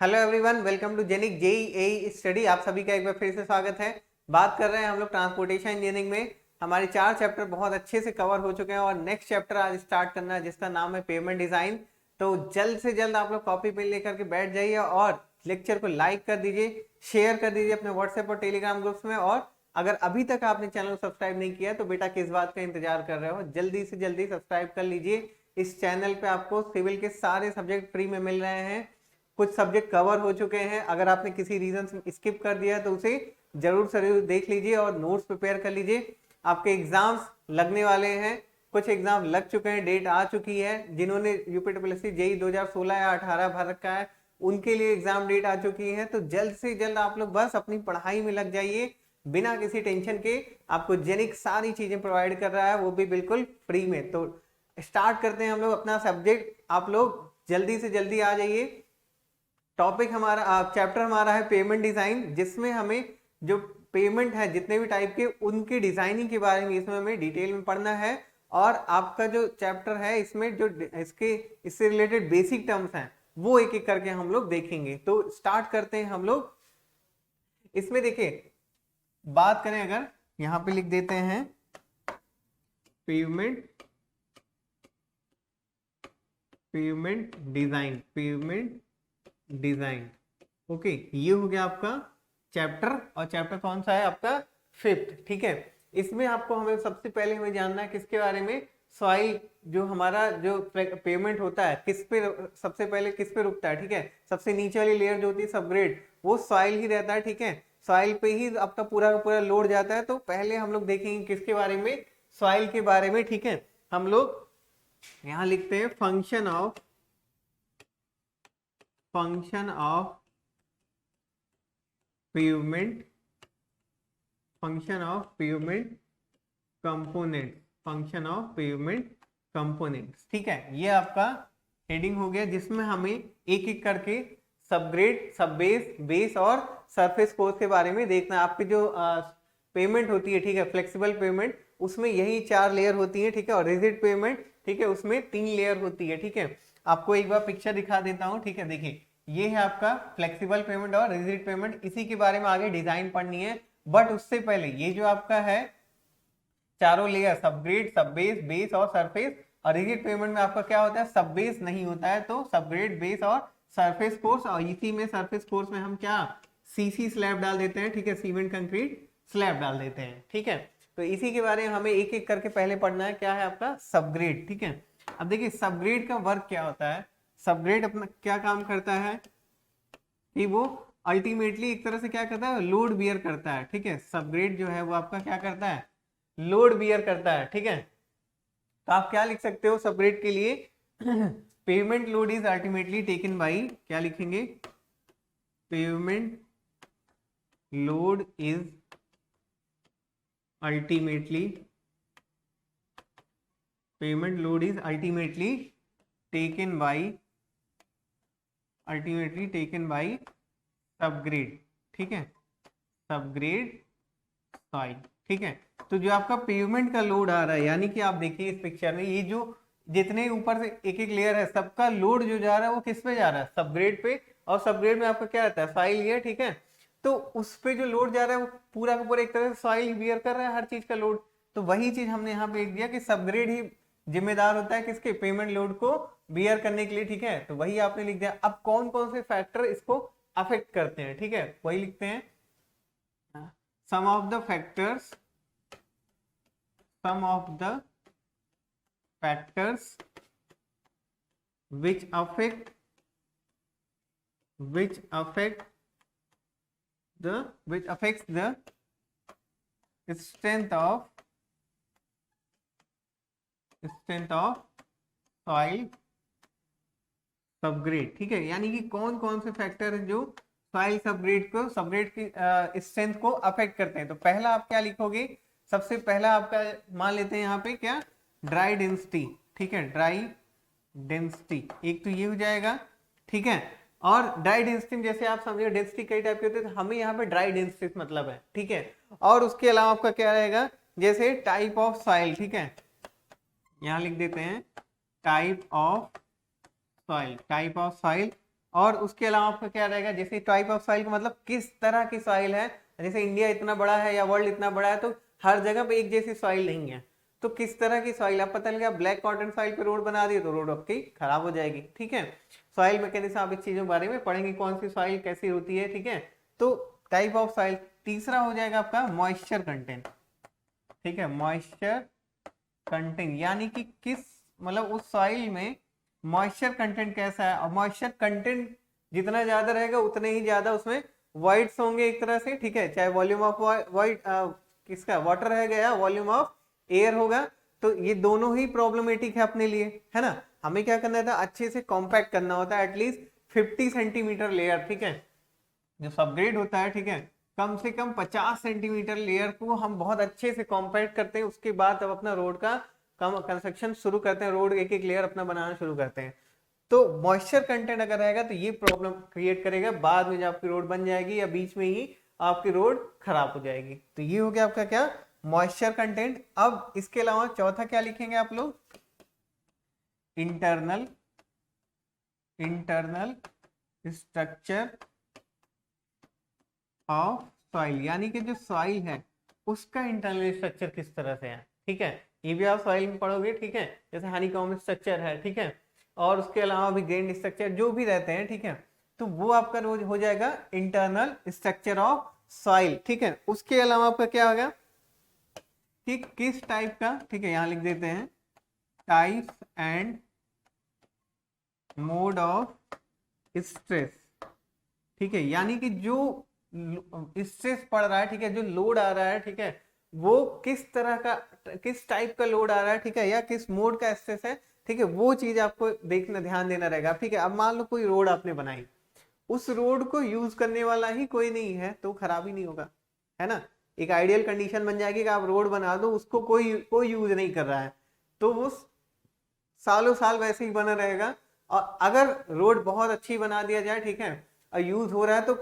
Hello everyone, welcome to जेनिक JEE study. आप सभी का एक बार फिर से स्वागत है। बात कर रहे हैं हम लोग ट्रांसपोर्टेशन इंजीनियरिंग में। हमारे 4 चैप्टर बहुत अच्छे से कवर हो चुके हैं और नेक्स्ट चैप्टर आज स्टार्ट करना है जिसका नाम है पेमेंट डिजाइन। तो जल्द से जल्द आप लोग कॉपी पेन लेकर के बैठ जाइए और लेक्चर को लाइक कर दीजिए, शेयर कर दीजिए अपने व्हाट्सएप और टेलीग्राम ग्रुप्स में। और अगर अभी तक आपने चैनल को सब्सक्राइब नहीं किया तो बेटा किस बात का इंतजार कर रहे हो, जल्दी से जल्दी सब्सक्राइब कर लीजिए। इस चैनल पे आपको सिविल के सारे सब्जेक्ट फ्री में मिल रहे हैं। कुछ सब्जेक्ट कवर हो चुके हैं, अगर आपने किसी रीजन से स्किप कर दिया है तो उसे जरूर जरूर देख लीजिए और नोट्स प्रिपेयर कर लीजिए। आपके एग्जाम्स लगने वाले हैं, कुछ एग्जाम लग चुके हैं, डेट आ चुकी है। जिन्होंने यूपीट्रिपलएससी जेई 2016 या 18 भर रखा है उनके लिए एग्जाम डेट आ चुकी है। तो जल्द से जल्द आप लोग बस अपनी पढ़ाई में लग जाइए बिना किसी टेंशन के। आपको जेनिक सारी चीजें प्रोवाइड कर रहा है, वो भी बिल्कुल फ्री में। तो स्टार्ट करते हैं हम लोग अपना सब्जेक्ट। आप लोग जल्दी से जल्दी आ जाइए। टॉपिक हमारा चैप्टर हमारा है पेमेंट डिजाइन, जिसमें हमें जो पेमेंट है जितने भी टाइप के उनकी डिजाइनिंग के बारे में इसमें हमें डिटेल में पढ़ना है। और आपका जो चैप्टर है इसमें जो इससे रिलेटेड बेसिक टर्म्स हैं वो एक एक करके हम लोग देखेंगे। तो स्टार्ट करते हैं हम लोग। इसमें देखिए, बात करें अगर यहाँ पे लिख देते हैं पेमेंट पेमेंट डिजाइन। ओके, ये हो गया आपका चैप्टर। और चैप्टर कौन सा है आपका? 5th। ठीक है, इसमें आपको हमें सबसे पहले हमें जानना है किसके बारे में। सॉइल, जो हमारा जो पेमेंट होता है किस पे सबसे पहले किस पे रुकता है। ठीक है, सबसे नीचे वाली लेयर जो होती है सबग्रेड, वो सॉइल ही रहता है। ठीक है, सॉइल पे ही आपका पूरा का पूरा लोड जाता है। तो पहले हम लोग देखेंगे किसके बारे में, सॉइल के बारे में। ठीक है, हम लोग यहाँ लिखते हैं फंक्शन ऑफ पेमेंट कंपोनेंट्स। ठीक है, ये आपका हेडिंग हो गया जिसमें हमें एक एक करके सबग्रेड, सब बेस, बेस और सरफेस कोर्स के बारे में देखना है। आपकी जो पेमेंट होती है, ठीक है, फ्लेक्सिबल पेमेंट, उसमें यही 4 लेयर होती है। ठीक है, और रिजिड पेमेंट, ठीक है, उसमें 3 लेयर होती है। ठीक है, आपको एक बार पिक्चर दिखा देता हूं। ठीक है, देखिए ये है आपका फ्लेक्सिबल पेमेंट और रिजिड पेमेंट। इसी के बारे में आगे डिजाइन पढ़नी है, बट उससे पहले ये जो आपका है चारों लेयर, सबग्रेड, सब बेस, बेस और सरफेस। और रिजिड पेमेंट में आपका क्या होता है, सब बेस नहीं होता है, तो सबग्रेड, बेस और सरफेस कोर्स। और इसी में सरफेस कोर्स में हम क्या सीसी स्लैब डाल देते हैं। ठीक है, सीमेंट कंक्रीट स्लैब डाल देते हैं। ठीक है, तो इसी के बारे में हमें एक एक करके पहले पढ़ना है। क्या है आपका सबग्रेड। ठीक है, अब देखिए सबग्रेड का वर्क क्या होता है। सबग्रेड अपना क्या काम करता है कि वो अल्टीमेटली एक तरह से क्या करता है, लोड बियर करता है। ठीक है, सबग्रेड जो है वो आपका क्या करता है, लोड बियर करता है। ठीक है, तो आप क्या लिख सकते हो सबग्रेड के लिए payment load is ultimately taken by, क्या लिखेंगे, payment load is ultimately taken by subgrade. ठीक है, सबग्रेड सॉइल। ठीक है, तो जो आपका पेमेंट का लोड आ रहा है, यानी कि आप देखिए इस पिक्चर में ये जो जितने ऊपर से एक एक लेयर है, सबका लोड जो जा रहा है वो किस पे जा रहा है, सबग्रेड पे। और सबग्रेड में आपका क्या रहता है, सॉइल ये। ठीक है, तो उस पे जो लोड जा रहा है वो पूरा का पूरा एक तरह से सॉइल बियर कर रहा है हर चीज का लोड। तो वही चीज हमने यहाँ पे लिख दिया कि सबग्रेड ही जिम्मेदार होता है किसके, पेमेंट लोड को बियर करने के लिए। ठीक है, तो वही आपने लिख दिया। अब कौन कौन से फैक्टर इसको अफेक्ट करते हैं, ठीक है, वही लिखते हैं। Some of the factors which affect the strength of soil subgrade. ठीक है, यानी कि कौन कौन से फैक्टर है जो सॉइल सबग्रेड की स्ट्रेंथ को अफेक्ट करते हैं। तो पहला आप क्या लिखोगे, सबसे पहला आपका मान लेते हैं यहाँ पे क्या, ड्राई डेंसिटी। ठीक है, ड्राई डेंसिटी एक तो ये हो जाएगा। ठीक है, और ड्राई डेंसिटी जैसे आप समझिए डेंसिटी कई टाइप के होते हैं, तो हमें यहाँ पे ड्राई डेंसिटी मतलब है। ठीक है, और उसके अलावा आपका क्या रहेगा, जैसे टाइप ऑफ सॉइल। ठीक है, यहाँ लिख देते हैं टाइप ऑफ सॉइल और उसके अलावा आपका क्या रहेगा, जैसे टाइप ऑफ सॉइल का मतलब किस तरह की सॉइल है, जैसे इंडिया इतना बड़ा है या वर्ल्ड इतना बड़ा है तो हर जगह पे एक जैसी सॉइल नहीं है, तो किस तरह की सॉइल, आप पता लगा ब्लैक कॉटन सॉइल पे रोड बना दिए तो रोड आपकी खराब हो जाएगी। ठीक है, सॉइल मैकेनिक्स आप इस चीजों के बारे में पढ़ेंगे, कौन सी सॉइल कैसी होती है। ठीक है, तो टाइप ऑफ सॉइल। तीसरा हो जाएगा आपका मॉइस्चर कंटेंट। ठीक है, मॉइस्चर कंटेंट यानी कि किस, मतलब उस सॉइल में मॉइस्चर कंटेंट कैसा है, और मॉइस्चर कंटेंट जितना ज्यादा रहेगा उतने ही ज्यादा उसमें वॉइड्स होंगे एक तरह से। ठीक है, चाहे वॉल्यूम ऑफ वॉइड किसका वाटर रहेगा या वॉल्यूम ऑफ एयर होगा, तो ये दोनों ही प्रॉब्लमेटिक है अपने लिए, है ना। हमें क्या करना था, अच्छे से कॉम्पैक्ट करना होता है एटलीस्ट 50 सेंटीमीटर लेयर। ठीक है, जो सबग्रेड होता है, ठीक है, कम से कम 50 सेंटीमीटर लेयर को हम बहुत अच्छे से कॉम्पैक्ट करते हैं, उसके बाद अब अपना रोड का कंस्ट्रक्शन शुरू करते हैं, रोड एक एक लेयर अपना बनाना शुरू करते हैं। तो मॉइस्चर कंटेंट अगर रहेगा तो ये प्रॉब्लम क्रिएट करेगा, बाद में जब आपकी रोड बन जाएगी या बीच में ही आपकी रोड खराब हो जाएगी। तो ये हो गया आपका क्या, मॉइस्चर कंटेंट। अब इसके अलावा चौथा क्या लिखेंगे आप लोग, इंटरनल स्ट्रक्चर ऑफ सॉइल, यानी कि जो सॉइल है उसका इंटरनल स्ट्रक्चर किस तरह से है। ठीक है, ये भी आप सॉइल में पढ़ोगे। ठीक है, जैसे हनीकॉम्ब स्ट्रक्चर है, ठीक है, और उसके अलावा भी ग्रेन स्ट्रक्चर जो भी रहते हैं, ठीक है, तो वो आपका रोज हो जाएगा इंटरनल स्ट्रक्चर ऑफ सॉइल। ठीक है, उसके अलावा आपका क्या होगा कि किस टाइप का, ठीक है, यहां लिख देते हैं type and mode of stress. ठीक है, यानी कि जो स्ट्रेस पड़ रहा है, ठीक है, जो लोड आ रहा है, ठीक है, वो किस तरह का, किस टाइप का लोड आ रहा है, ठीक है, या किस मोड का स्ट्रेस है। ठीक है, वो चीज आपको देखना, ध्यान देना रहेगा। ठीक है, अब मान लो कोई रोड आपने बनाई, उस रोड को यूज करने वाला ही कोई नहीं है तो खराब ही नहीं होगा, है ना। एक आइडियल कंडीशन बन जाएगी कि आप रोड बना दो, उसको कोई कोई यूज नहीं कर रहा है तो वो सालों साल वैसे ही बना रहेगा। और अगर रोड बहुत अच्छी बना दिया जाए, ठीक है, और यूज हो रहा है तो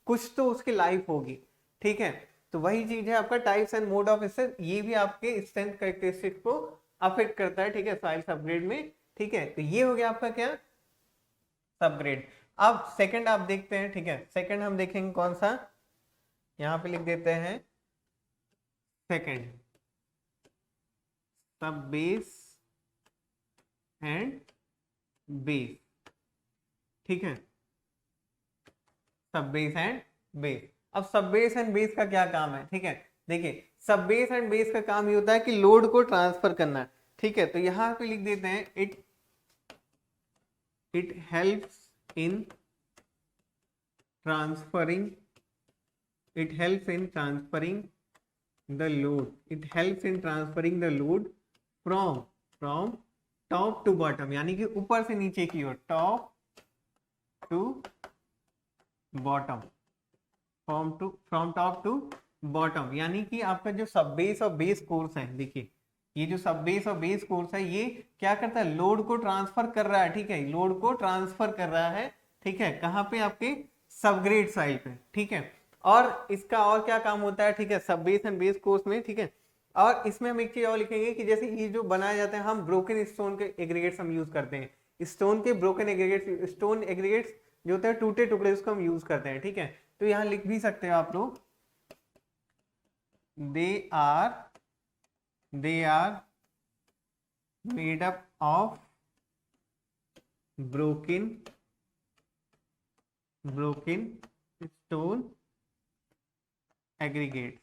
कुछ तो उसकी लाइफ होगी। ठीक है, तो वही चीज है आपका types and mode of strength, ये भी आपके स्ट्रेंथ कैरेक्टरिस्टिक को अफेक्ट करता है। ठीक है, सॉइल सबग्रेड में। ठीक है, तो ये हो गया आपका क्या, सबग्रेड। अब सेकंड आप देखते हैं। ठीक है, सेकंड हम देखेंगे कौन सा, यहां पे लिख देते हैं सेकंड, सब बेस एंड बेस। ठीक है, सब बेस एंड बेस। अब सब बेस एंड बेस का क्या काम है, ठीक है, देखिए सब बेस एंड बेस का काम ये होता है कि लोड को ट्रांसफर करना। ठीक है, तो यहां पे लिख देते हैं it helps in transferring the load, it helps in transferring the load from top to bottom, यानी कि ऊपर से नीचे की ओर, top to bottom, from top to bottom. यानी कि आपका जो सब बेस और बेस कोर्स है, देखिए ये जो सब बेस और बेस कोर्स है ये क्या करता है, लोड को ट्रांसफर कर रहा है। ठीक है, लोड को ट्रांसफर कर रहा है। ठीक है, कहाँ पे, आपके सबग्रेड साइड पे। ठीक है, और इसका और क्या काम होता है, ठीक है, सब बेस एंड बेस कोर्स में। ठीक है, और इसमें हम एक चीज और लिखेंगे कि जैसे ये जो बनाए जाते हैं, हम ब्रोकन स्टोन के एग्रीगेट्स हम यूज करते हैं, स्टोन के ब्रोकन एग्रीगेट्स, स्टोन एग्रीगेट्स जो होते हैं टूटे टुकड़े, उसको हम यूज करते हैं। ठीक है, तो यहाँ लिख भी सकते हो आप लोग, they are made up of broken stone aggregates,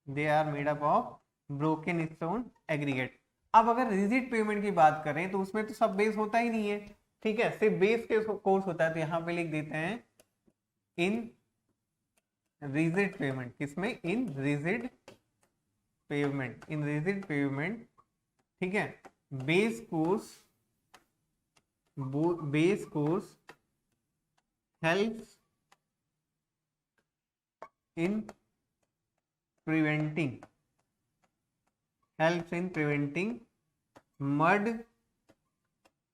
they are made up of broken stone aggregate। अब अगर रिजिड पेमेंट की बात करें तो उसमें तो सब बेस होता ही नहीं है। ठीक है, सिर्फ बेस के कोर्स होता है, तो यहां पे लिख देते हैं इन रिजिड पेमेंट, किसमें, इन रिजिड पेवमेंट। ठीक है, base course helps in preventing mud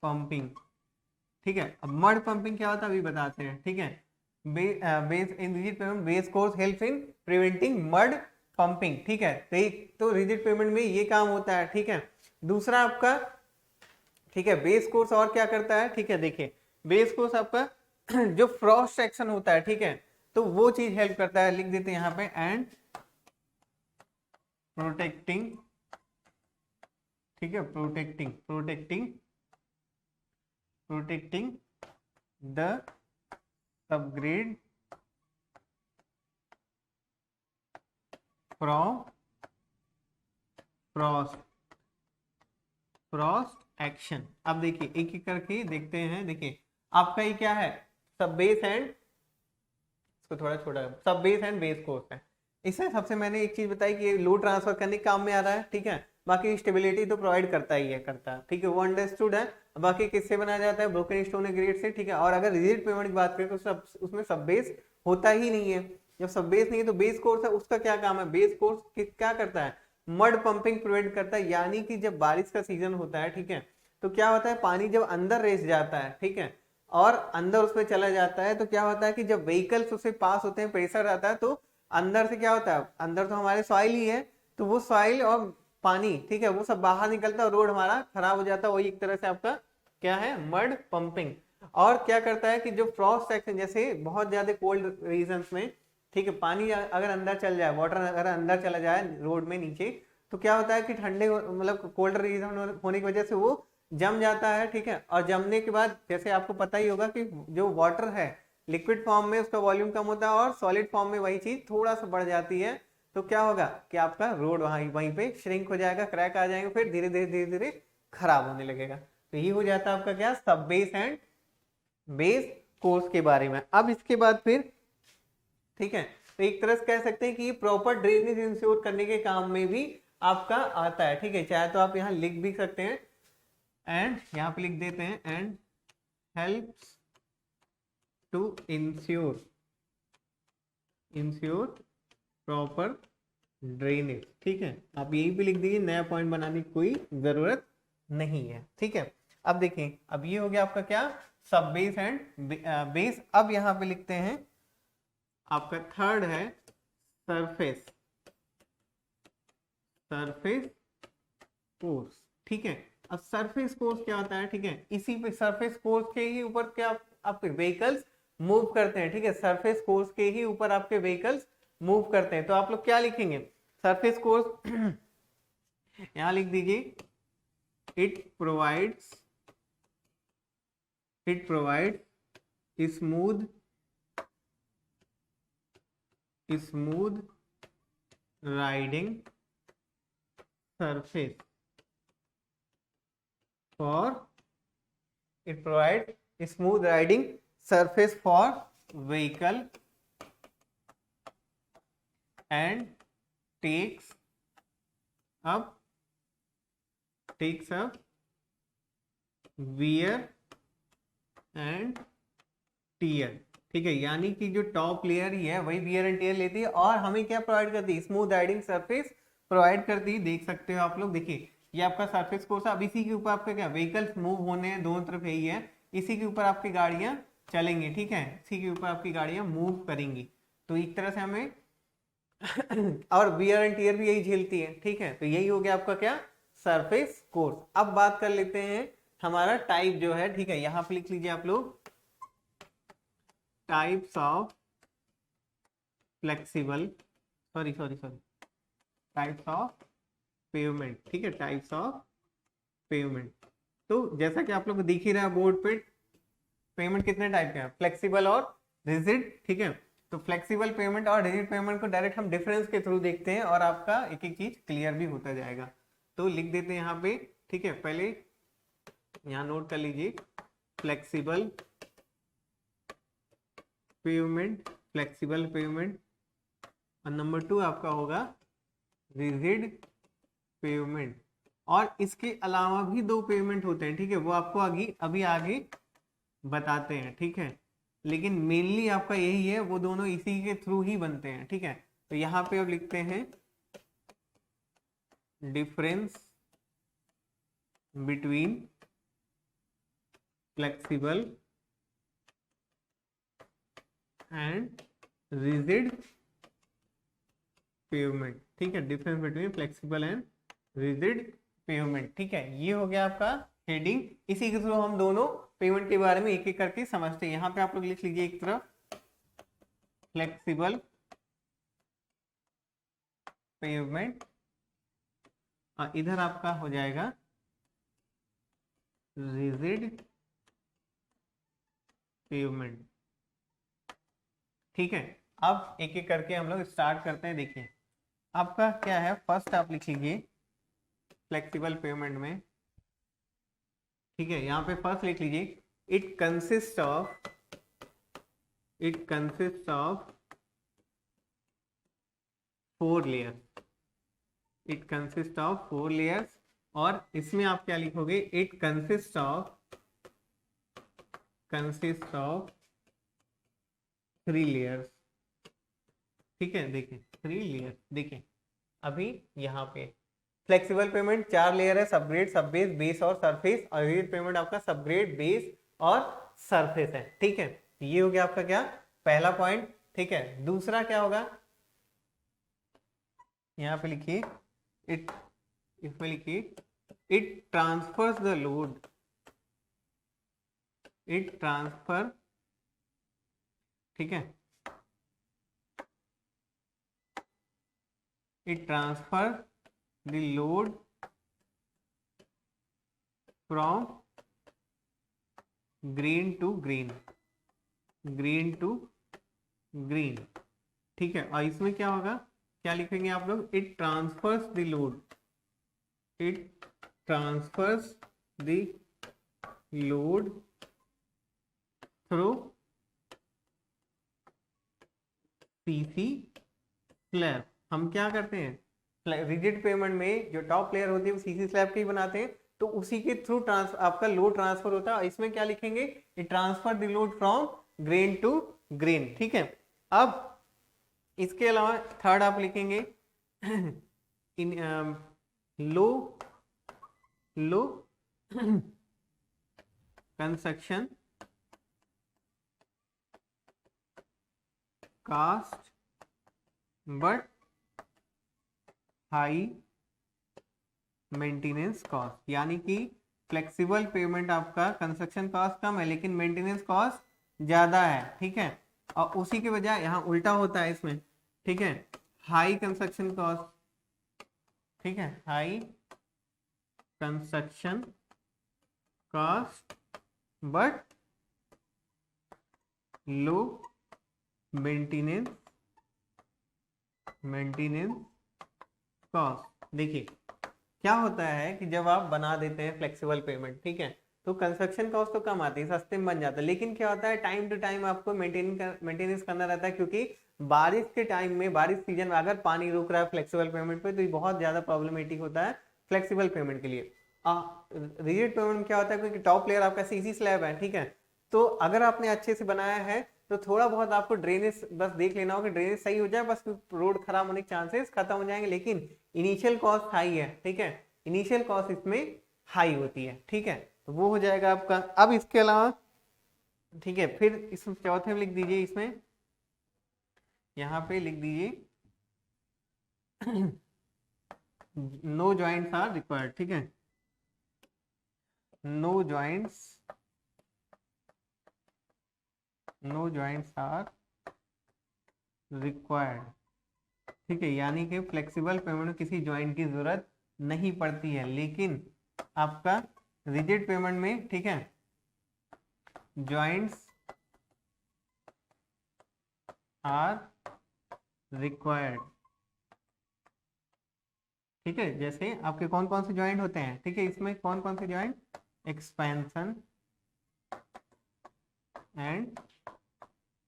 pumping। ठीक है, अब मड पंपिंग क्या होता है अभी बताते हैं। ठीक है, base in rigid payment base course helps in preventing mud pumping. ठीक है, तो रिजिड पेमेंट में ये काम होता है। ठीक है, दूसरा आपका, ठीक है, बेस कोर्स और क्या करता है, ठीक है, देखिए बेस कोर्स आपका जो फ्रॉस्ट सेक्शन होता है, ठीक है, तो वो चीज हेल्प करता है, लिख देते हैं यहाँ पे, एंड प्रोटेक्टिंग, ठीक है, protecting the subgrade from Frost action. अब देखिए एक एक करके देखते हैं। देखिए आपका ये क्या है, सब बेस एंड, इसको थोड़ा छोटा, सब बेस एंड बेस कोर्स है। इसमें सबसे मैंने एक चीज बताई कि लोड ट्रांसफर करने के काम में आ रहा है, ठीक है, बाकी स्टेबिलिटी तो प्रोवाइड करता ही है, करता है, ठीक है, वो अंडरस्टूड है। बाकी किससे बनाया जाता है, ब्रोकन स्टोन ग्रेड से, ठीक है। और अगर रिजिड पेमेंट की बात करें तो सब उसमें सब बेस होता ही नहीं है। जब सब बेस नहीं है तो बेस कोर्स है, उसका क्या काम है, बेस कोर्स क्या करता है, मड पंपिंग प्रिवेंट करता है। यानी कि जब बारिश का सीजन होता है, ठीक है, तो क्या होता है, पानी जब अंदर रेस जाता है, ठीक है, और अंदर उसमें चला जाता है, तो क्या होता है कि जब व्हीकल्स उससे पास होते हैं, प्रेशर आता है, तो अंदर से क्या होता है, अंदर तो हमारे सॉइल ही है, तो वो सॉइल और पानी, ठीक है, वो सब बाहर निकलता है, रोड हमारा खराब हो जाता है। वही एक तरह से आपका क्या है, मड पंपिंग। और क्या करता है कि जो फ्रॉस्ट सेक्शन, जैसे बहुत ज्यादा कोल्ड रीजन्स में, ठीक है, पानी अगर अंदर चल जाए, वाटर अगर अंदर चला जाए रोड में नीचे, तो क्या होता है कि ठंडे मतलब कोल्ड रीजन होने की वजह से वो जम जाता है, ठीक है। और जमने के बाद जैसे आपको पता ही होगा कि जो वाटर है लिक्विड फॉर्म में उसका वॉल्यूम कम होता है, और सॉलिड फॉर्म में वही चीज थोड़ा सा बढ़ जाती है, तो क्या होगा कि आपका रोड वहीं पे श्रिंक हो जाएगा, क्रैक आ जाएंगे, फिर धीरे धीरे धीरे धीरे खराब होने लगेगा। तो ये हो जाता है आपका क्या, सब बेस एंड बेस कोर्स के बारे में। अब इसके बाद फिर, ठीक है, तो एक तरह से कह सकते हैं कि ये प्रॉपर ड्रेनेज इंश्योर करने के काम में भी आपका आता है, ठीक है। चाहे तो आप यहाँ लिख भी सकते हैं, एंड यहाँ पे लिख देते हैं, and helps to ensure proper drainage, ठीक है। आप यही भी लिख दीजिए, नया पॉइंट बनाने की कोई जरूरत नहीं है, ठीक है। अब देखिए, अब ये हो गया आपका क्या, सब बेस एंड बेस। अब यहाँ पे लिखते हैं आपका थर्ड है सरफेस कोर्स, ठीक है। अब सरफेस कोर्स क्या होता है, ठीक है, इसी पे सरफेस कोर्स के ही ऊपर क्या आपके व्हीकल्स मूव करते हैं, ठीक है, सरफेस कोर्स के ही ऊपर आपके व्हीकल्स मूव करते हैं। तो आप लोग क्या लिखेंगे, सरफेस कोर्स यहां लिख दीजिए, it provides smooth riding surface it provides smooth riding surface for vehicle and takes up wear and tear, ठीक है। यानी कि जो टॉप लेयर ही है वही वियर एंड टियर लेती है, और हमें क्या प्रोवाइड करती है, स्मूथ राइडिंग सरफेस प्रोवाइड करती है। देख सकते हो आप लोग, देखिए ये आपका सरफेस कोर्स है। अब इसी के ऊपर आपका क्या, व्हीकल्स मूव होने हैं, दोनों तरफ यही है, इसी के ऊपर आपकी गाड़ियां चलेंगी, ठीक है, इसी के ऊपर आपकी गाड़ियां मूव करेंगी। तो एक तरह से हमें और वियर एंड टियर भी यही झेलती है, ठीक है। तो यही हो गया आपका क्या, सरफेस कोर्स। अब बात कर लेते हैं हमारा टाइप जो है, ठीक है, यहां पे लिख लीजिए आप लोग, types of flexible types of pavement, ठीक है, टाइप्स ऑफ पेवमेंट। तो जैसा कि आप लोग दिख ही रहा है बोर्ड पे, पेमेंट कितने टाइप के हैं, फ्लेक्सिबल और रिजिड, ठीक है। तो फ्लेक्सिबल पेमेंट और रिजिड पेमेंट को डायरेक्ट हम डिफरेंस के थ्रू देखते हैं, और आपका एक एक चीज क्लियर भी होता जाएगा। तो लिख देते हैं यहाँ पे, ठीक है, पहले यहाँ नोट कर लीजिए, फ्लेक्सिबल पेमेंट, और नंबर 2 आपका होगा रिजिड पेमेंट। और इसके अलावा भी 2 पेमेंट होते हैं, ठीक है, वो आपको अभी आगे बताते हैं, ठीक है। लेकिन मेनली आपका यही है, वो दोनों इसी के थ्रू ही बनते हैं, ठीक है। तो यहाँ पे अब लिखते हैं difference between flexible and rigid pavement, ठीक है, difference between flexible and rigid pavement, ठीक है। ये हो गया आपका हेडिंग, इसी के थ्रू हम दोनों पेमेंट के बारे में एक एक करके समझते हैं। यहाँ पे आप लोग लिख लीजिए एक तरफ फ्लेक्सिबल पेमेंट और इधर आपका हो जाएगा रिजिड पेमेंट। ठीक है, अब एक एक करके हम लोग स्टार्ट करते हैं। देखिए आपका क्या है, फर्स्ट आप लिख लीजिए फ्लेक्सिबल पेमेंट में। ठीक है, यहाँ पे फर्स्ट लिख लीजिए it consist of 4 layers. It consist of 4 layers, और इसमें आप क्या लिखोगे, इट कंसिस्ट ऑफ 3 लेयर्स। ठीक है, देखिए 3 लेयर्स। देखिए अभी यहाँ पे फ्लेक्सिबल पेमेंट 4 लेयर है, सबग्रेड, सब बेस, बेस और सरफेस, और रिजिड पेमेंट आपका सबग्रेड, बेस और सरफेस है। ठीक है, ये हो गया आपका क्या, पहला पॉइंट। ठीक है, दूसरा क्या होगा, यहाँ पे लिखिए इट, इसमें लिखिए it transfers the load, it transfer, ठीक है, it transfer the load from grain to grain, grain to grain. ठीक है, और इसमें क्या होगा, क्या लिखेंगे आप लोग, it transfers the load, it transfers the load through CC slab. हम क्या करते हैं, रिजिड पेमेंट में जो टॉप लेयर होती है वो सीसी स्लैब की बनाते हैं, तो उसी के थ्रू आपका लोड ट्रांसफर होता है। इसमें क्या लिखेंगे, it transfer the load from grain to grain. ठीक है, अब इसके अलावा थर्ड आप लिखेंगे in low construction cost but high maintenance cost. यानी कि फ्लेक्सिबल पेमेंट आपका कंस्ट्रक्शन कॉस्ट कम है लेकिन मेंटेनेंस कॉस्ट ज्यादा है। ठीक है, और उसी के बजाय यहाँ उल्टा होता है इसमें। ठीक है, हाई कंस्ट्रक्शन कॉस्ट, ठीक है, high construction cost but low maintenance cost. देखिए क्या होता है कि जब आप बना देते हैं फ्लेक्सिबल पेमेंट, ठीक है, तो कंस्ट्रक्शन कॉस्ट तो कम आती है, सस्ते में बन जाता है, लेकिन क्या होता है टाइम टू टाइम आपको मेंटेनेंस करना रहता है, क्योंकि बारिश के टाइम में, बारिश सीजन में अगर पानी रुक रहा है फ्लेक्सिबल पेमेंट पे तो ये बहुत ज्यादा प्रॉब्लमेटिक होता है फ्लेक्सिबल पेमेंट के लिए। रिजिड पेमेंट क्या होता है, क्योंकि टॉप लेयर आपका सीसी स्लैब है, ठीक है, तो अगर आपने अच्छे से बनाया है तो थोड़ा बहुत आपको ड्रेनेज बस देख लेना हो कि ड्रेनेज सही हो जाए, बस रोड खराब होने के चांसेस खत्म हो जाएंगे। लेकिन इनिशियल कॉस्ट हाई है, ठीक है, इनिशियल कॉस्ट इसमें हाई होती है। ठीक है, तो वो हो जाएगा आपका। अब इसके अलावा, ठीक है, फिर इस चौथे में लिख दीजिए, इसमें यहाँ पे लिख दीजिए नो जॉइंट्स आर रिक्वायर्ड। ठीक है, नो जॉइंट्स आर रिक्वायर्ड। ठीक है, यानी कि फ्लेक्सिबल पेमेंट में किसी ज्वाइंट की जरूरत नहीं पड़ती है, लेकिन आपका रिजिड पेमेंट में, ठीक है, ज्वाइंट्स आर रिक्वायर्ड। ठीक है, जैसे आपके कौन कौन से ज्वाइंट होते हैं, ठीक है, इसमें कौन कौन से ज्वाइंट, एक्सपेंशन एंड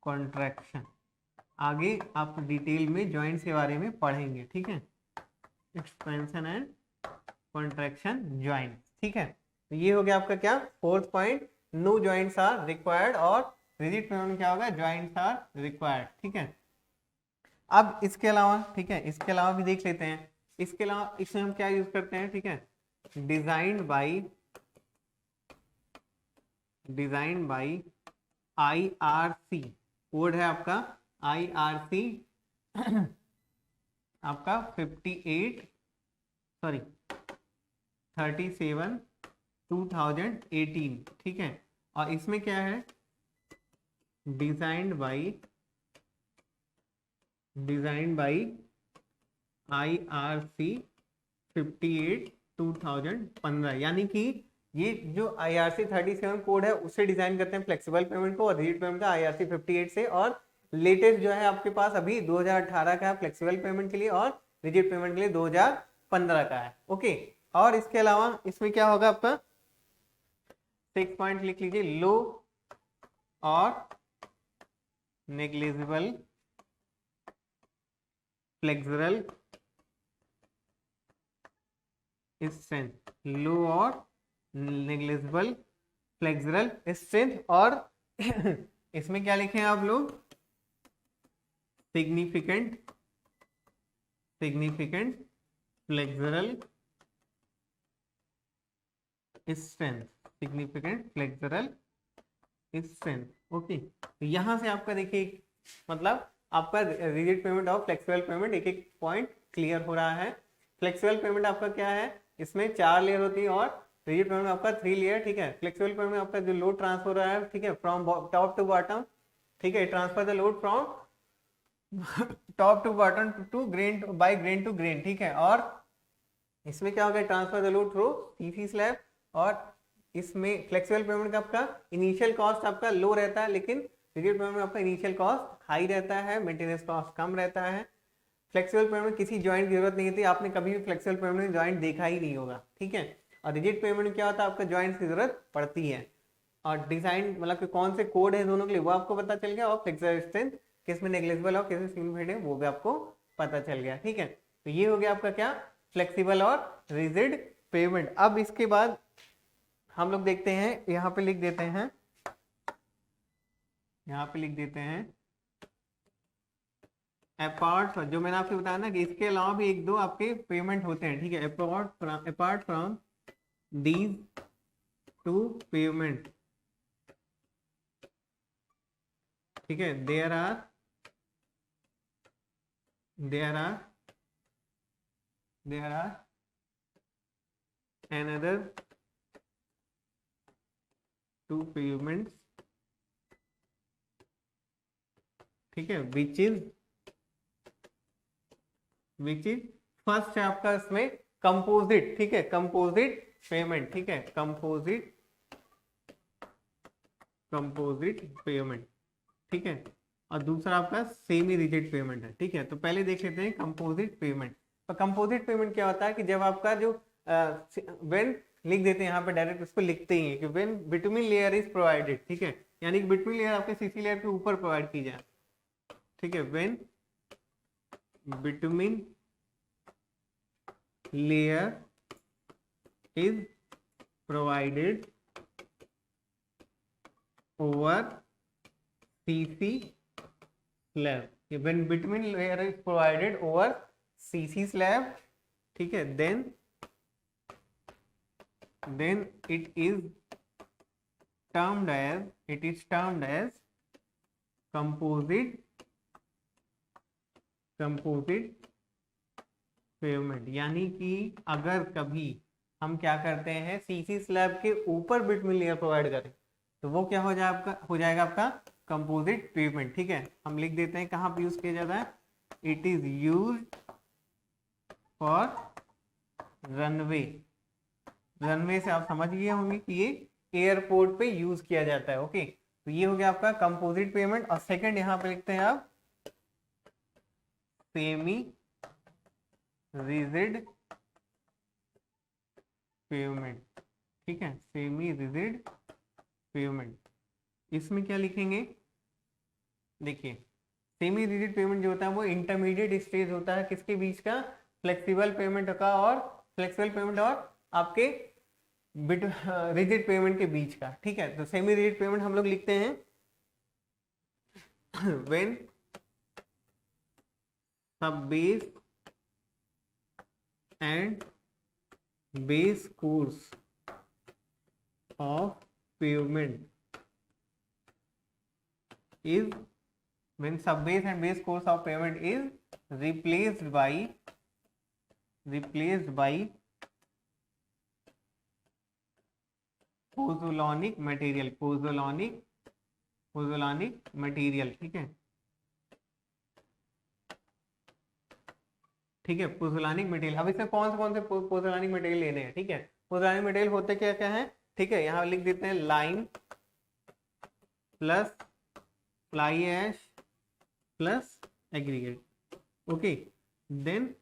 कॉन्ट्रैक्शन। आगे आप डिटेल में ज्वाइंट्स के बारे में पढ़ेंगे। ठीक है, एक्सपेंशन एंड कॉन्ट्रैक्शन ज्वाइंट। ठीक है, तो ये हो गया आपका क्या, fourth point, no joints are required, और रिजिड पेमेंट क्या होगा, ज्वाइंट्स आर रिक्वायर्ड। ठीक है, अब इसके अलावा, ठीक है, इसके अलावा भी देख लेते हैं। इसके अलावा इसमें हम क्या यूज करते हैं, ठीक है, डिजाइन्ड बाई IRC, कोड है आपका IRC आपका 37 2018, ठीक है। और इसमें क्या है, डिजाइंड बाई IRC 58 2015, यानी कि ये जो IRC 37 कोड है उससे डिजाइन करते हैं फ्लेक्सिबल पेमेंट को, और रिजिड पेमेंट का IRC 58 से। और लेटेस्ट जो है आपके पास अभी 2018 का है फ्लेक्सिबल पेमेंट के लिए, और रिजिड पेमेंट के लिए 2015 का है। ओके, और इसके अलावा इसमें क्या होगा आपका 6 पॉइंट लिख लीजिए, लो और नेग्लिजिबल फ्लेक्सुरल स्ट्रेंथ, लो और नेग्लिजिबल फ्लेक्सुरल स्ट्रेंथ। और इसमें क्या लिखे हैं आप लोग, significant flexural strength, significant flexural strength. Okay, तो यहां से आपका देखिए मतलब आपका रिजिड पेमेंट और फ्लेक्सिबल पेमेंट एक एक पॉइंट क्लियर हो रहा है। फ्लेक्सिबल पेमेंट आपका क्या है, इसमें 4 लेयर होती है, और रिजिड पेमेंट में आपका 3 लेयर, ठीक है। फ्लेक्सिबल पेमेंट में आपका जो लोड ट्रांसफर हो रहा है, ठीक है, फ्रॉम टॉप टू बॉटम, ठीक है, transfer the load from top to bottom to grain by grain to grain, ठीक है। और इसमें क्या होगा, transfer the load through CC slab. और इसमें फ्लेक्सिबल पेमेंट का आपका इनिशियल कॉस्ट आपका लो रहता है, लेकिन रिजिड पेमेंट में आपका इनिशियल कॉस्ट हाई रहता है, मेंटेनेंस कॉस्ट कम रहता है। फ्लेक्सिबल पेमेंट में किसी ज्वाइंट की जरूरत नहीं होती, आपने कभी भी फ्लेक्सिबल पेमेंट में ज्वाइंट देखा ही नहीं होगा, ठीक है। और रिजिड पेमेंट में क्या होता है, आपका ज्वाइंट की जरूरत पड़ती है, और डिजाइन मतलब कि कौन से कोड है दोनों के लिए वो आपको पता चल गया, और फ्लेक्सिबल स्ट्रेंथ किस में नेग्लिजिबल और किस में सिग्निफिकेंट है वो भी आपको पता चल गया, ठीक है। तो ये हो गया आपका क्या, फ्लेक्सिबल और रिजिड पेमेंट। अब इसके बाद हम लोग देखते हैं, यहाँ पे लिख देते हैं, अपार्ट, जो मैंने आपको बताया ना कि इसके अलावा भी एक दो आपके पेमेंट होते हैं, ठीक है। Apart from these two payment, ठीक है, देयर आर another 2 payments, ठीक है, विच इज फर्स्ट है आपका इसमें कंपोजिट, ठीक है, कंपोजिट पेमेंट, ठीक है, कंपोजिट पेमेंट, ठीक है। और दूसरा आपका सेमी रिजिड पेमेंट है, ठीक है। तो पहले देख लेते हैं कंपोजिट पेमेंट। तो कंपोजिट पेमेंट क्या होता है कि जब आपका जो व्हेन लिख देते हैं यहाँ पे, डायरेक्ट उसको लिखते ही है कि when bitumen layer is provided, ठीक है, यानी कि बिटुमिन लेयर आपके सीसी लेयर के ऊपर प्रोवाइड की जाए, ठीक है। When bitumen layer is provided over CC slab, when bitumen layer is provided over CC slab, ठीक है, then it is termed as composite payment. यानी कि अगर कभी हम क्या करते हैं, सीसी स्लैब के ऊपर बिटुमिन लेयर प्रोवाइड करें, तो वो क्या हो जाएगा आपका कंपोजिट पेमेंट, ठीक है। हम लिख देते हैं कहाँ पे यूज किया जाता है, it is use for runway से आप समझ गए होंगे कि ये एयरपोर्ट पे यूज किया जाता है। ओके, तो ये हो गया आपका कंपोजिट पेमेंट। और सेकंड यहाँ पे लिखते हैं आप सेमी रिजिड पेमेंट, ठीक है, सेमी रिजिड पेमेंट। इसमें क्या लिखेंगे, देखिए सेमी रिजिड पेमेंट जो होता है वो इंटरमीडिएट स्टेज होता है किसके बीच का, फ्लेक्सिबल पेमेंट का, और फ्लेक्सिबल पेमेंट और आपके रिजिड पेमेंट के बीच का, ठीक है। तो सेमी रिजिड पेमेंट हम लोग लिखते हैं व्हेन सब base and base course of payment is when subbase and base course of payment is replaced by pozzolanic material, pozzolanic material, ठीक है, ठीक है, पोजोलॉनिक मटेरियल। अब इसमें कौन से पोजोलॉनिक मटेरियल लेने हैं, ठीक है। पोजोलॉनिक मटेरियल होते क्या क्या है, ठीक है, यहाँ लिख देते हैं lime plus fly ash plus aggregate, okay. Then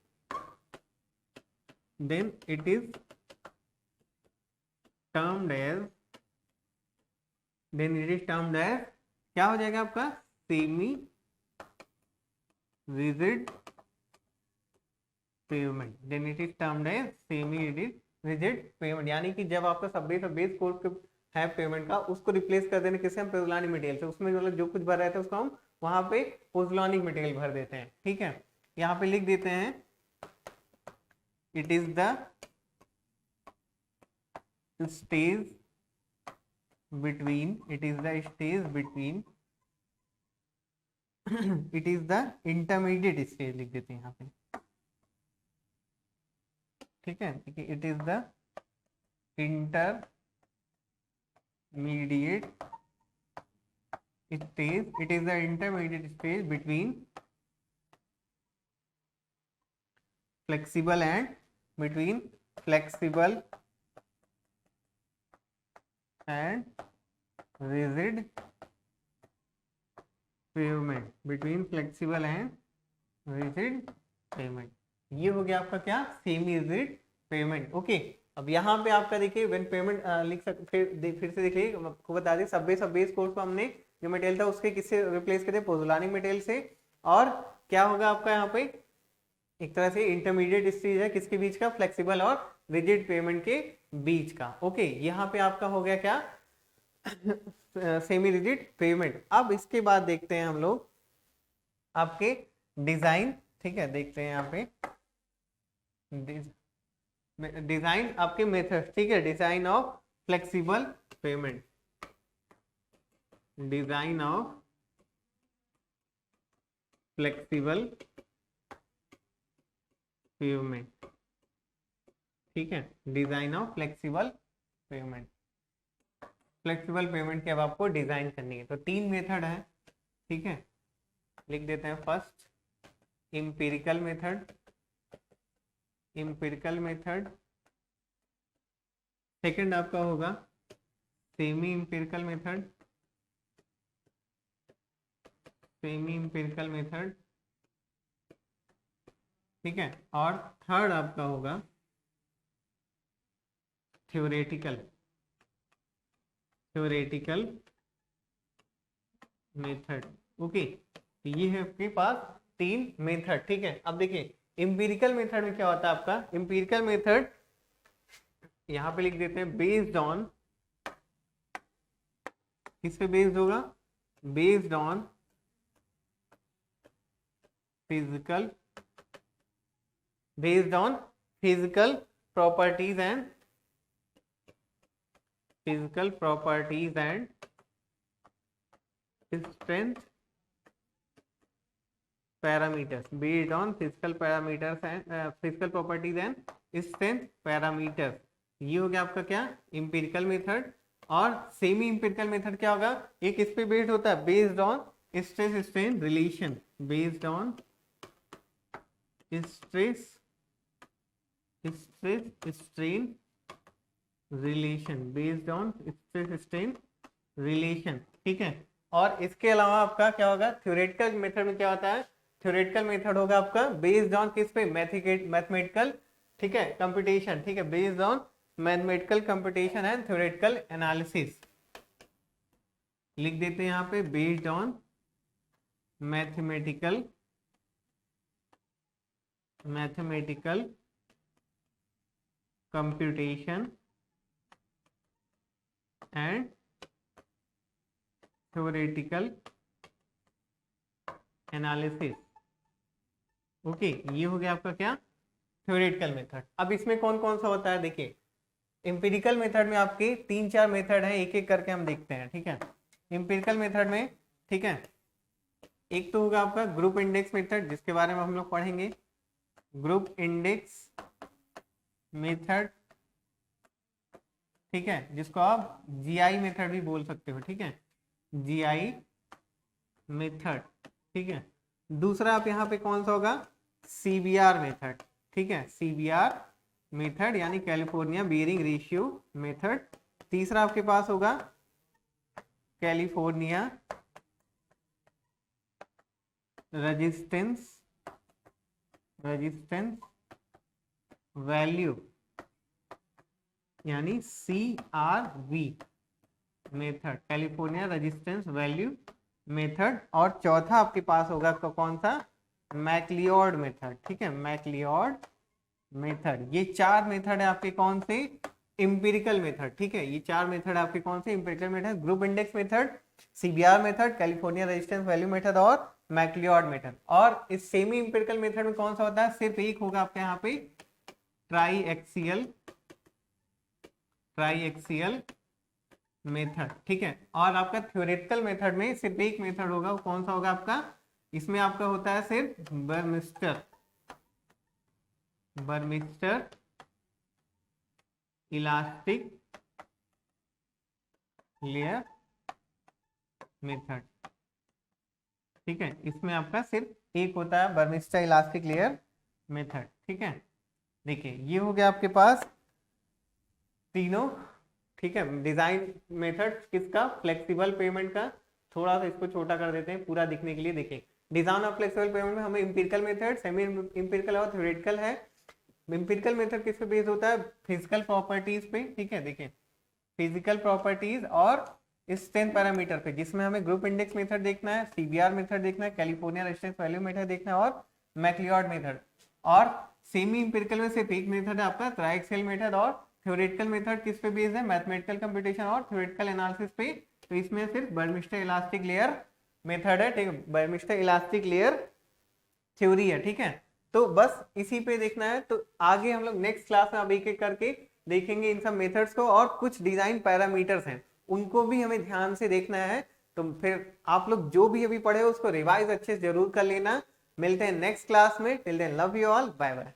it is termed as, क्या हो जाएगा आपका, semi rigid pavement, then it is termed as semi rigid pavement. यानी कि जब आपका सब बेस कोर्स है पेमेंट का, उसको रिप्लेस कर देने किससे, हम पोजोलॉनिक मटेरियल से, उसमें मतलब जो कुछ भर रहे थे उसको हम वहां पे पोजोलॉनिक मटेरियल भर देते हैं, ठीक है। यहाँ पे लिख देते हैं it is the stage between, it is the stage between, it is the intermediate stage लिख देते हैं यहाँ पे, ठीक है। देखिए it is the intermediate stage, it is the intermediate stage between flexible and rigid pavement, between flexible and rigid pavement. ये हो गया आपका क्या, सेमी रिजिड पेवमेंट, ओके। अब यहाँ पे आपका देखिए व्हेन पेमेंट लिख सकते, फिर से देखिए आपको बता दें, सब बेस कोर्स को हमने जो मटेरियल था उसके किससे रिप्लेस करें, पोजोलॉनिक मटेरियल से। और क्या होगा आपका यहाँ पे, एक तरह से इंटरमीडिएट स्टेज है किसके बीच का, फ्लेक्सिबल और रिजिड पेमेंट के बीच का, ओके। यहाँ पे आपका हो गया क्या, सेमी रिजिड पेमेंट। अब इसके बाद देखते हैं हम लोग आपके डिजाइन, ठीक है, देखते हैं यहाँ पे डिजाइन आपके मेथड, ठीक है, design of flexible pavement, design of flexible pavement, ठीक है, design of flexible pavement. Flexible pavement की अब आपको डिजाइन करनी है, तो 3 मेथड है, ठीक है, लिख देते हैं। फर्स्ट एम्पिरिकल मेथड, सेकंड आपका होगा सेमी एम्पिरिकल मेथड, ठीक है, और थर्ड आपका होगा थ्योरेटिकल मेथड, ओके। ये है आपके पास 3 मेथड, ठीक है। अब देखिए एम्पिरिकल मेथड में क्या होता है आपका, एम्पिरिकल मेथड यहां पे लिख देते हैं बेस्ड ऑन, किस पे बेस्ड होगा, based on physical properties and strength parameters, based on physical properties and strength parameters। ये हो गया आपका क्या, एम्पिरिकल मेथड। और सेमी एम्पिरिकल मेथड क्या होगा, एक इस पे बेस्ड होता है, based on stress strain relation, based on stress strain relation, ठीक है। और इसके अलावा आपका क्या होगा, थ्योरेटिकल मेथड में क्या होता है, थ्योरेटिकल मेथड होगा आपका बेस्ड ऑन किस पे, मैथमेटिकल, ठीक है, कंप्यूटेशन, ठीक है, based on mathematical computation and theoretical analysis. लिख देते हैं यहाँ पे based on mathematical computation and theoretical analysis, okay. ये हो गया आपका क्या, थ्योरेटिकल मेथड। अब इसमें कौन कौन सा होता है, देखिए एम्पिरिकल मेथड में आपके 3-4 मेथड है, एक एक करके हम देखते हैं, ठीक है। एम्पिरिकल मेथड में, ठीक है, एक तो होगा आपका ग्रुप इंडेक्स मेथड, जिसके बारे में हम लोग पढ़ेंगे, ग्रुप इंडेक्स मेथड, ठीक है, जिसको आप जीआई मेथड भी बोल सकते हो, ठीक है, जीआई मेथड, ठीक है। दूसरा आप यहाँ पे कौन सा होगा, सीबीआर मेथड, ठीक है, सीबीआर मेथड यानी कैलिफोर्निया बियरिंग रेशियो मेथड। तीसरा आपके पास होगा कैलिफोर्निया रेजिस्टेंस वैल्यू यानी CRV method, California resistance value method. और चौथा आपके पास होगा कौन सा, मैक्लियोड मेथड, ठीक है, मैक्लियोड मेथड। ये चार मेथड है आपके कौन से, इंपिरिकल मेथड, ठीक है, ये चार मेथड आपके कौन से empirical method, group index method, CBR method, California resistance value method और मैक्लियोड मेथड। और इस सेमी इंपिरिकल मेथड में कौन सा होता है, सिर्फ एक होगा आपके यहाँ पे ट्राई एक्सियल मेथड, ठीक है। और आपका थ्योरेटिकल मेथड में सिर्फ एक मेथड होगा, वो कौन सा होगा आपका, इसमें आपका होता है सिर्फ बर्मिस्टर इलास्टिक लेयर मेथड, ठीक है, इसमें आपका सिर्फ एक होता है बर्मिस्टर इलास्टिक लेयर मेथड, ठीक है। देखिए ये हो गया आपके पास तीनों, ठीक है, डिजाइन मेथड किसका, फ्लेक्सिबल पेमेंट का। थोड़ा सा इसको छोटा कर देते हैं पूरा दिखने के लिए। देखिए डिजाइन ऑफ फ्लेक्सिबल पेमेंट में हमें इंपिरिकल मेथड, सेमी इंपिरिकल और थ्योरेटिकल है। इंपिरिकल मेथड किस पे बेस्ड होता है, फिजिकल प्रॉपर्टीज पे, ठीक है, देखिए फिजिकल प्रॉपर्टीज और स्ट्रेंथ पैरामीटर पे, जिसमें हमें ग्रुप इंडेक्स मेथड देखना है, सीबीआर मेथड देखना है, कैलिफोर्निया रेजिस्टेंस वैल्यू मेथड देखना है और मैक्लियोड मेथड। और सेमी इंपिरिकल में सिर्फ एक मेथड है आपका ट्राइएक्सियल मेथड। और थ्योरेटिकल मेथड किस पे बेस्ड है, मैथमेटिकल कंप्यूटेशन और थ्योरेटिकल एनालिसिस पे। तो इसमें सिर्फ बर्मिस्टर इलास्टिक लेयर मेथड है, ठीक है, बर्मिस्टर इलास्टिक लेयर थ्योरी है, ठीक है। तो बस इसी पे देखना है। तो आगे हम लोग नेक्स्ट क्लास में अब एक एक करके देखेंगे इन सब मेथड्स को, और कुछ डिजाइन पैरामीटर्स हैं उनको भी हमें ध्यान से देखना है। तो फिर आप लोग जो भी अभी पढ़े हो उसको रिवाइज अच्छे से जरूर कर लेना। मिलते हैं नेक्स्ट क्लास में, till then love you all, bye bye.